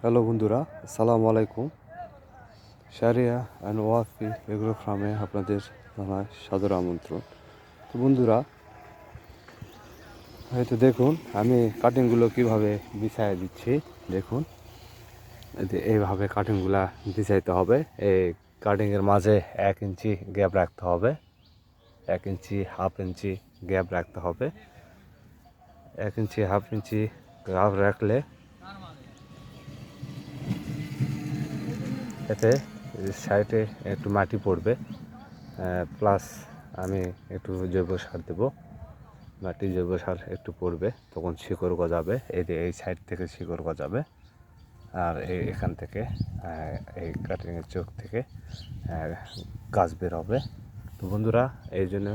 Hello বন্ধুরা, আসসালামু আলাইকুম। শারিয়া অ্যান্ড ওয়াফি এগ্রো ফার্মে আপনাদের জানাই সাদর আমন্ত্রণ। তো বন্ধুরা, হয়তো দেখুন আমি কাটিংগুলো কিভাবে বিছাই দিচ্ছি। দেখুন, এইভাবে কাটিংগুলা বিছাইতে হবে। এই কাটিংয়ের মাঝে 1 ইঞ্চি গ্যাপ রাখতে হবে, 1 ইঞ্চি, হাফ ইঞ্চি গ্যাপ রাখতে হবে। 1 ইঞ্চি, হাফ ইঞ্চি গ্যাপ রাখলে এতে সাইডে একটু মাটি পড়বে, প্লাস আমি একটু জৈব সার দেবো। মাটি জৈব সার একটু পড়বে, তখন শিকড় গজাবে। এই সাইড থেকে শিকড় গজাবে, আর এখান থেকে এই কাটিংয়ের চোখ থেকে গাছ বের হবে। তো বন্ধুরা, এই জন্য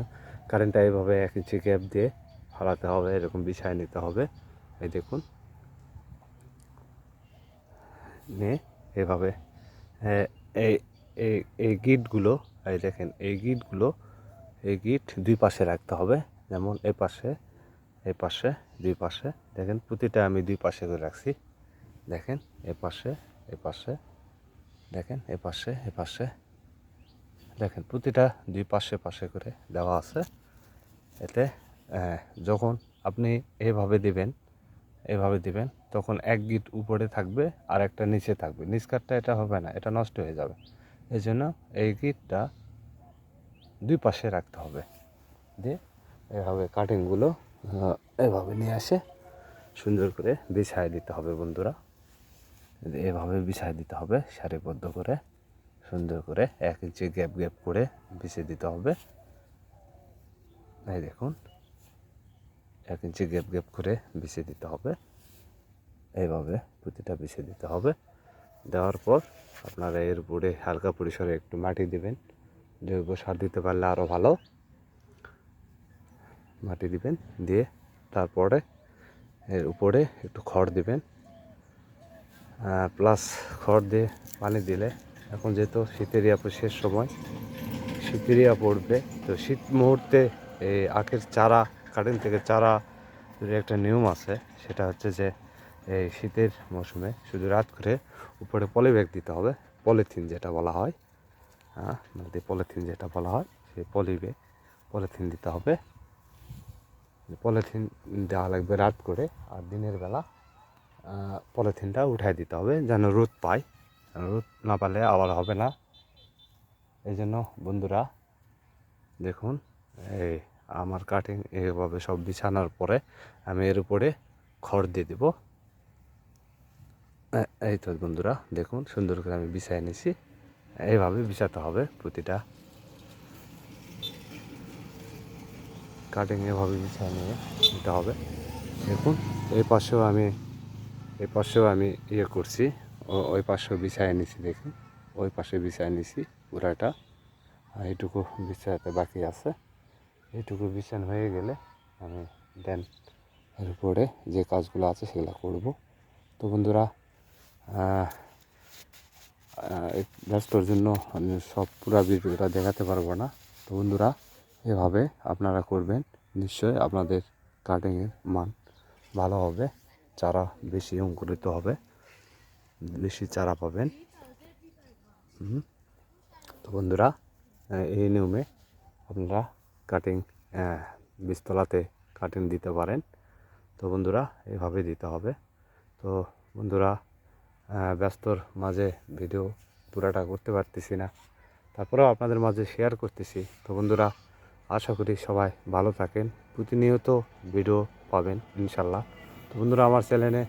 কারেন্টটা এইভাবে 1 ইঞ্চি গ্যাপ দিয়ে ফালাতে হবে, এরকম বিছায় নিতে হবে। এই দেখুন, নিয়ে এভাবে এই এই এই গিটগুলো, এই দেখেন, এই গিট দুই পাশে রাখতে হবে। যেমন এই পাশে, দুই পাশে দেখেন, প্রতিটা আমি দুই পাশে করে রাখছি। দেখেন, এ পাশে, দেখেন, এ পাশে দেখেন, প্রতিটা দুই পাশে করে দেওয়া আছে। এতে যখন আপনি এইভাবে দিবেন, তখন এক গিট উপরে থাকবে আর একটা নিচে থাকবে। নিচ কাঠটা এটা হবে না, এটা নষ্ট হয়ে যাবে। এই জন্য এই গিটটা দুই পাশে রাখতে হবে। দিয়ে এভাবে কাটিংগুলো এভাবে নিয়ে আসে সুন্দর করে বিছাই দিতে হবে বন্ধুরা। এভাবে বিছাই দিতে হবে, সারিবদ্ধ করে সুন্দর করে 1 ইঞ্চি গ্যাপ করে বিছিয়ে দিতে হবে। এই দেখুন, 1 ইঞ্চি গ্যাপ করে বিছিয়ে দিতে হবে। এইভাবে প্রতিটা বিছিয়ে দিতে হবে। দেওয়ার পর আপনারা এর উপরে হালকা পরিসরে একটু মাটি দিবেন। জৈব সার দিতে পারলে আরও ভালো। মাটি দিবেন, দিয়ে তারপরে এর উপরে একটু খড় দিবেন, প্লাস খড় দিয়ে পানি দিলে, এখন যেহেতু শীতের শেষ সময়, শীতের পড়বে, তো শীত মুহূর্তে এই আখের চারা, কাটিং থেকে চারা একটা নিয়ম আছে। সেটা হচ্ছে যে এই শীতের মৌসুমে শুধু রাত করে উপরে পলিব্যাগ দিতে হবে। পলিথিন যেটা বলা হয়, পলিথিন যেটা বলা হয়, সেই পলিথিন দিতে হবে। পলিথিন দেওয়া লাগবে রাত করে, আর দিনের বেলা পলিথিনটা উঠাই দিতে হবে, যেন রোদ পায়। রোদ না পালে আবার হবে না। এই জন্য বন্ধুরা দেখুন, এই আমার কাটিং এইভাবে সব বিছানোর পরে আমি এর উপরে খড় দিয়ে দেব। এই তো বন্ধুরা দেখুন, সুন্দর করে আমি বিছাই নিছি। এইভাবে বিছাতে হবে প্রতিটা কাটিং, এভাবে বিছাই নিতে হবে। দেখুন, এই পাশেও আমি ইয়ে করছি, ওই পাশেও বিছাই নিছি। দেখুন, ওই পাশে বিছাই নিছি পুরাটা। এইটুকু বিছাতে বাকি আছে। এইটুকু বিছানো হয়ে গেলে আমি দেন এর উপরে যে কাজগুলো আছে সেগুলো করব। তো বন্ধুরা, ব্যস্তর জন্য আমি সব পুরা ভিডিওটা দেখাতে পারবো না। তো বন্ধুরা, এভাবে আপনারা করবেন, নিশ্চয়ই আপনাদের কাটিংয়ের মান ভালো হবে, চারা বেশি অঙ্কুরিত হবে, বেশি চারা পাবেন। তো বন্ধুরা, এই নিয়মে আপনারা কাটিং বীজতলাতে কাটিং দিতে পারেন। তো বন্ধুরা, এভাবে দিতে হবে। তো বন্ধুরা, ব্যস্তর মাঝে ভিডিও পুরাটা করতে পারতেছি না, তারপরেও আপনাদের মাঝে শেয়ার করতেছি। তো বন্ধুরা, আশা করি সবাই ভালো থাকেন, প্রতিনিয়ত ভিডিও পাবেন ইনশাল্লাহ। তো বন্ধুরা, আমার চ্যানেলে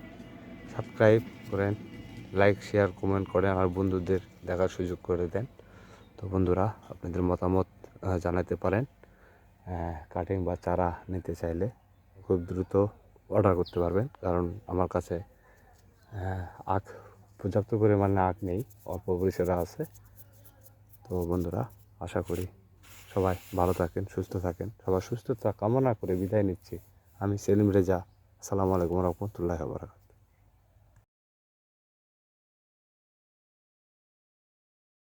সাবস্ক্রাইব করেন, লাইক, শেয়ার, কমেন্ট করেন, আমার বন্ধুদের দেখার সুযোগ করে দেন। তো বন্ধুরা, আপনাদের মতামত জানাতে পারেন। কাটিং বা চারা নিতে চাইলে খুব দ্রুত অর্ডার করতে পারবেন, কারণ আমার কাছে আখ পর্যাপ্ত পরিমাণে আখ নেই, অল্প পরিসরে আছে। তো বন্ধুরা, আশা করি সবাই ভালো থাকেন, সুস্থ থাকেন। সবার সুস্থতা কামনা করে বিদায় নিচ্ছি। আমি সেলিম রেজা। আসসালামু আলাইকুম রহমতুল্লাহি ওয়া বারাকাতুহু।